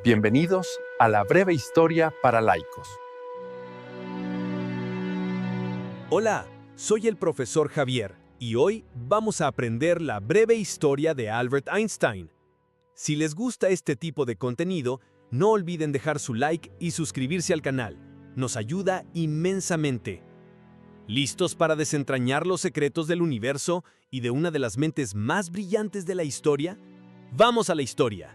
Bienvenidos a la breve historia para laicos. Hola, soy el profesor Javier y hoy vamos a aprender la breve historia de Albert Einstein. Si les gusta este tipo de contenido, no olviden dejar su like y suscribirse al canal. Nos ayuda inmensamente. ¿Listos para desentrañar los secretos del universo y de una de las mentes más brillantes de la historia? ¡Vamos a la historia!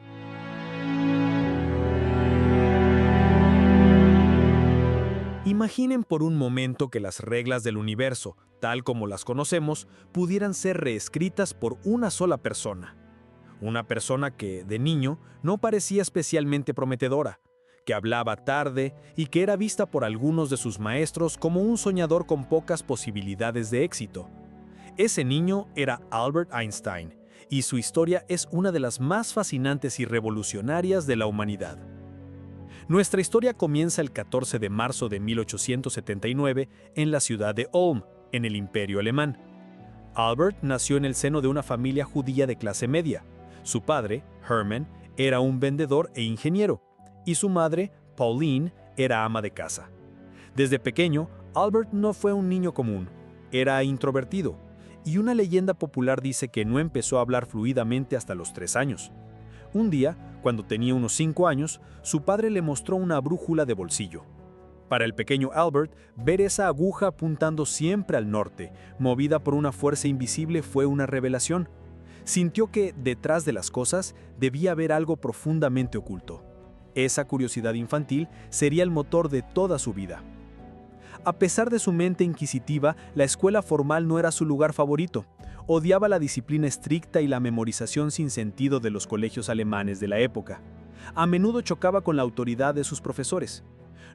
Imaginen por un momento que las reglas del universo, tal como las conocemos, pudieran ser reescritas por una sola persona. Una persona que, de niño, no parecía especialmente prometedora, que hablaba tarde y que era vista por algunos de sus maestros como un soñador con pocas posibilidades de éxito. Ese niño era Albert Einstein, y su historia es una de las más fascinantes y revolucionarias de la humanidad. Nuestra historia comienza el 14 de marzo de 1879 en la ciudad de Ulm, en el Imperio Alemán. Albert nació en el seno de una familia judía de clase media. Su padre, Hermann, era un vendedor e ingeniero, y su madre, Pauline, era ama de casa. Desde pequeño, Albert no fue un niño común, era introvertido, y una leyenda popular dice que no empezó a hablar fluidamente hasta los 3 años. Un día, cuando tenía unos 5 años, su padre le mostró una brújula de bolsillo. Para el pequeño Albert, ver esa aguja apuntando siempre al norte, movida por una fuerza invisible, fue una revelación. Sintió que, detrás de las cosas, debía haber algo profundamente oculto. Esa curiosidad infantil sería el motor de toda su vida. A pesar de su mente inquisitiva, la escuela formal no era su lugar favorito. Odiaba la disciplina estricta y la memorización sin sentido de los colegios alemanes de la época. A menudo chocaba con la autoridad de sus profesores.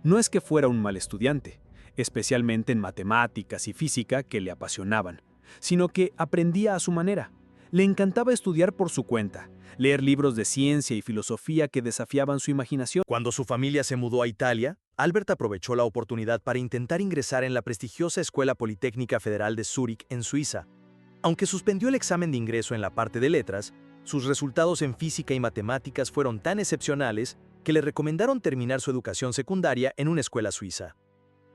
No es que fuera un mal estudiante, especialmente en matemáticas y física que le apasionaban, sino que aprendía a su manera. Le encantaba estudiar por su cuenta, leer libros de ciencia y filosofía que desafiaban su imaginación. Cuando su familia se mudó a Italia, Albert aprovechó la oportunidad para intentar ingresar en la prestigiosa Escuela Politécnica Federal de Zúrich, en Suiza. Aunque suspendió el examen de ingreso en la parte de letras, sus resultados en física y matemáticas fueron tan excepcionales que le recomendaron terminar su educación secundaria en una escuela suiza.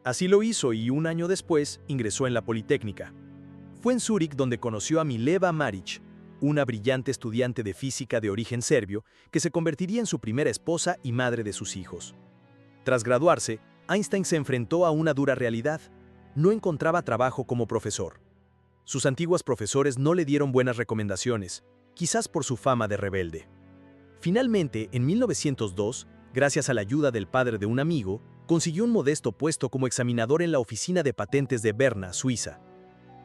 Así lo hizo y un año después ingresó en la Politécnica. Fue en Zúrich donde conoció a Mileva Marić, una brillante estudiante de física de origen serbio que se convertiría en su primera esposa y madre de sus hijos. Tras graduarse, Einstein se enfrentó a una dura realidad. No encontraba trabajo como profesor. Sus antiguos profesores no le dieron buenas recomendaciones, quizás por su fama de rebelde. Finalmente, en 1902, gracias a la ayuda del padre de un amigo, consiguió un modesto puesto como examinador en la oficina de patentes de Berna, Suiza.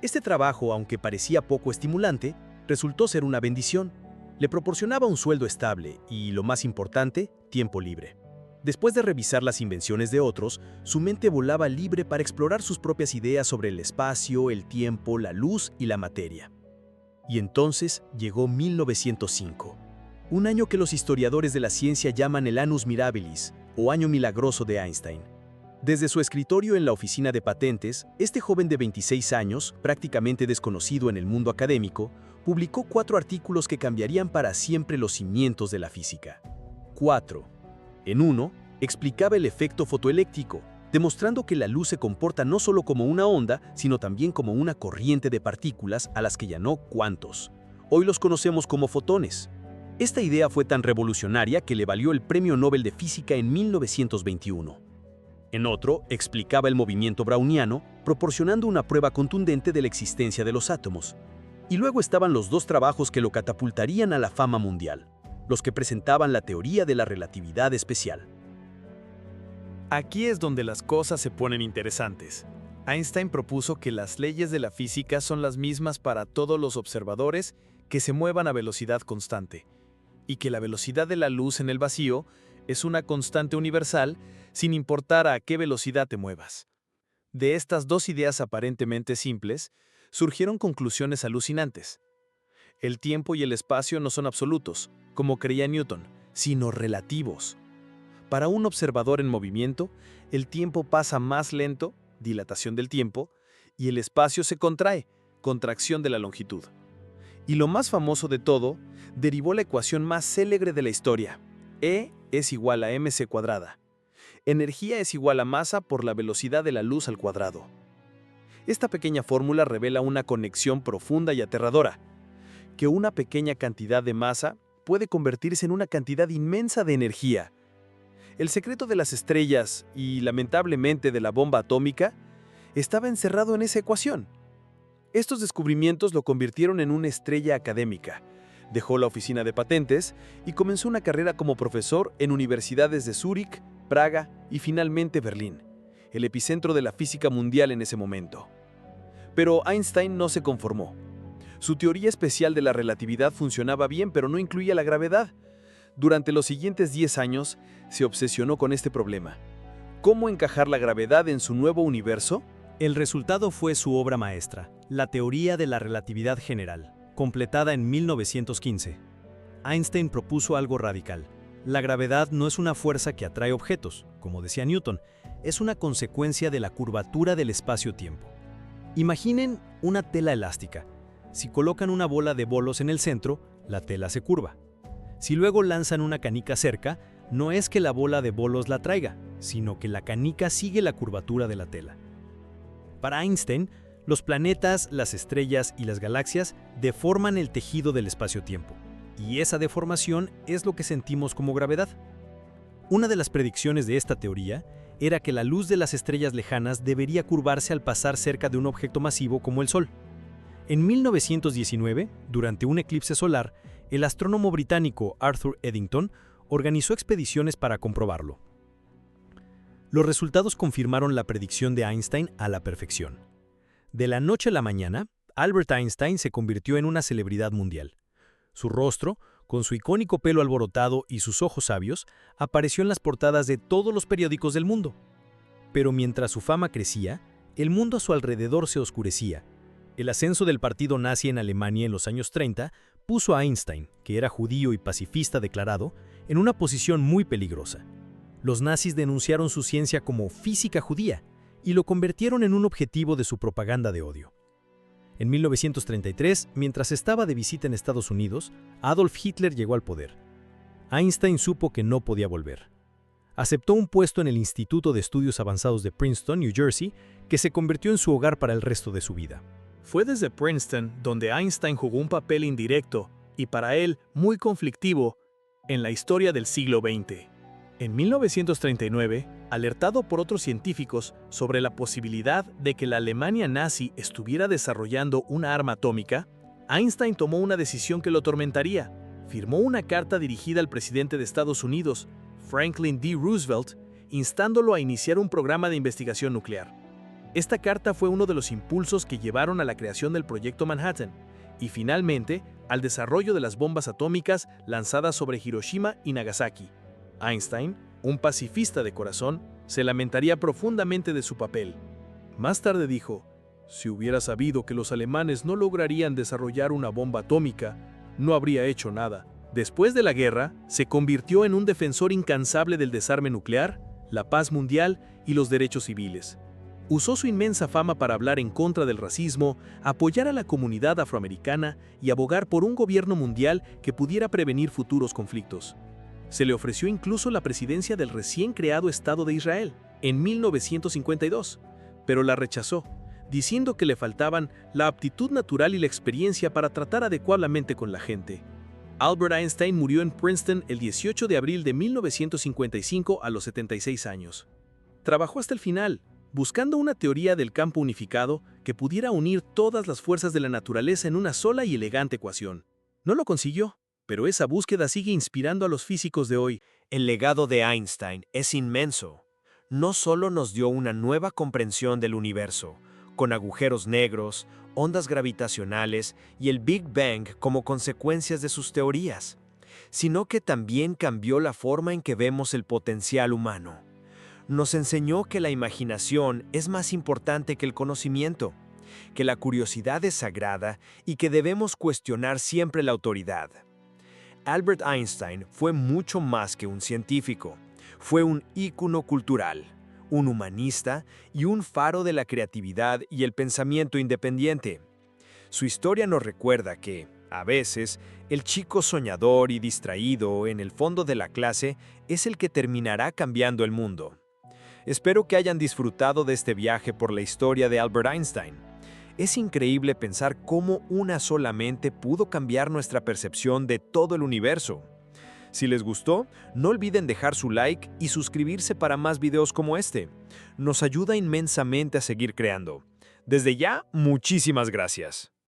Este trabajo, aunque parecía poco estimulante, resultó ser una bendición. Le proporcionaba un sueldo estable y, lo más importante, tiempo libre. Después de revisar las invenciones de otros, su mente volaba libre para explorar sus propias ideas sobre el espacio, el tiempo, la luz y la materia. Y entonces llegó 1905, un año que los historiadores de la ciencia llaman el Annus Mirabilis, o Año Milagroso de Einstein. Desde su escritorio en la oficina de patentes, este joven de 26 años, prácticamente desconocido en el mundo académico, publicó 4 artículos que cambiarían para siempre los cimientos de la física. 4. En uno, explicaba el efecto fotoeléctrico, demostrando que la luz se comporta no solo como una onda, sino también como una corriente de partículas a las que llamó cuantos. Hoy los conocemos como fotones. Esta idea fue tan revolucionaria que le valió el Premio Nobel de Física en 1921. En otro, explicaba el movimiento browniano, proporcionando una prueba contundente de la existencia de los átomos. Y luego estaban los 2 trabajos que lo catapultarían a la fama mundial, los que presentaban la teoría de la relatividad especial. Aquí es donde las cosas se ponen interesantes. Einstein propuso que las leyes de la física son las mismas para todos los observadores que se muevan a velocidad constante, y que la velocidad de la luz en el vacío es una constante universal sin importar a qué velocidad te muevas. De estas 2 ideas aparentemente simples, surgieron conclusiones alucinantes. El tiempo y el espacio no son absolutos, como creía Newton, sino relativos. Para un observador en movimiento, el tiempo pasa más lento, dilatación del tiempo, y el espacio se contrae, contracción de la longitud. Y lo más famoso de todo, derivó la ecuación más célebre de la historia, E es igual a mc cuadrada. Energía es igual a masa por la velocidad de la luz al cuadrado. Esta pequeña fórmula revela una conexión profunda y aterradora, que una pequeña cantidad de masa puede convertirse en una cantidad inmensa de energía. El secreto de las estrellas y, lamentablemente, de la bomba atómica estaba encerrado en esa ecuación. Estos descubrimientos lo convirtieron en una estrella académica. Dejó la oficina de patentes y comenzó una carrera como profesor en universidades de Zúrich, Praga y finalmente Berlín, el epicentro de la física mundial en ese momento. Pero Einstein no se conformó. Su teoría especial de la relatividad funcionaba bien, pero no incluía la gravedad. Durante los siguientes 10 años, se obsesionó con este problema. ¿Cómo encajar la gravedad en su nuevo universo? El resultado fue su obra maestra, la teoría de la relatividad general, completada en 1915. Einstein propuso algo radical. La gravedad no es una fuerza que atrae objetos, como decía Newton, es una consecuencia de la curvatura del espacio-tiempo. Imaginen una tela elástica. Si colocan una bola de bolos en el centro, la tela se curva. Si luego lanzan una canica cerca, no es que la bola de bolos la traiga, sino que la canica sigue la curvatura de la tela. Para Einstein, los planetas, las estrellas y las galaxias deforman el tejido del espacio-tiempo, y esa deformación es lo que sentimos como gravedad. Una de las predicciones de esta teoría era que la luz de las estrellas lejanas debería curvarse al pasar cerca de un objeto masivo como el Sol. En 1919, durante un eclipse solar, el astrónomo británico Arthur Eddington organizó expediciones para comprobarlo. Los resultados confirmaron la predicción de Einstein a la perfección. De la noche a la mañana, Albert Einstein se convirtió en una celebridad mundial. Su rostro, con su icónico pelo alborotado y sus ojos sabios, apareció en las portadas de todos los periódicos del mundo. Pero mientras su fama crecía, el mundo a su alrededor se oscurecía. El ascenso del partido nazi en Alemania en los años 30 puso a Einstein, que era judío y pacifista declarado, en una posición muy peligrosa. Los nazis denunciaron su ciencia como física judía y lo convirtieron en un objetivo de su propaganda de odio. En 1933, mientras estaba de visita en Estados Unidos, Adolf Hitler llegó al poder. Einstein supo que no podía volver. Aceptó un puesto en el Instituto de Estudios Avanzados de Princeton, New Jersey, que se convirtió en su hogar para el resto de su vida. Fue desde Princeton donde Einstein jugó un papel indirecto, y para él muy conflictivo, en la historia del siglo XX. En 1939, alertado por otros científicos sobre la posibilidad de que la Alemania nazi estuviera desarrollando una arma atómica, Einstein tomó una decisión que lo atormentaría. Firmó una carta dirigida al presidente de Estados Unidos, Franklin D. Roosevelt, instándolo a iniciar un programa de investigación nuclear. Esta carta fue uno de los impulsos que llevaron a la creación del Proyecto Manhattan y finalmente al desarrollo de las bombas atómicas lanzadas sobre Hiroshima y Nagasaki. Einstein, un pacifista de corazón, se lamentaría profundamente de su papel. Más tarde dijo, si hubiera sabido que los alemanes no lograrían desarrollar una bomba atómica, no habría hecho nada. Después de la guerra, se convirtió en un defensor incansable del desarme nuclear, la paz mundial y los derechos civiles. Usó su inmensa fama para hablar en contra del racismo, apoyar a la comunidad afroamericana y abogar por un gobierno mundial que pudiera prevenir futuros conflictos. Se le ofreció incluso la presidencia del recién creado Estado de Israel, en 1952, pero la rechazó, diciendo que le faltaban la aptitud natural y la experiencia para tratar adecuadamente con la gente. Albert Einstein murió en Princeton el 18 de abril de 1955 a los 76 años. Trabajó hasta el final, buscando una teoría del campo unificado que pudiera unir todas las fuerzas de la naturaleza en una sola y elegante ecuación. No lo consiguió, pero esa búsqueda sigue inspirando a los físicos de hoy. El legado de Einstein es inmenso. No solo nos dio una nueva comprensión del universo, con agujeros negros, ondas gravitacionales y el Big Bang como consecuencias de sus teorías, sino que también cambió la forma en que vemos el potencial humano. Nos enseñó que la imaginación es más importante que el conocimiento, que la curiosidad es sagrada y que debemos cuestionar siempre la autoridad. Albert Einstein fue mucho más que un científico. Fue un ícono cultural, un humanista y un faro de la creatividad y el pensamiento independiente. Su historia nos recuerda que, a veces, El chico soñador y distraído en el fondo de la clase es el que terminará cambiando el mundo. Espero que hayan disfrutado de este viaje por la historia de Albert Einstein. Es increíble pensar cómo una sola mente pudo cambiar nuestra percepción de todo el universo. Si les gustó, no olviden dejar su like y suscribirse para más videos como este. Nos ayuda inmensamente a seguir creando. Desde ya, muchísimas gracias.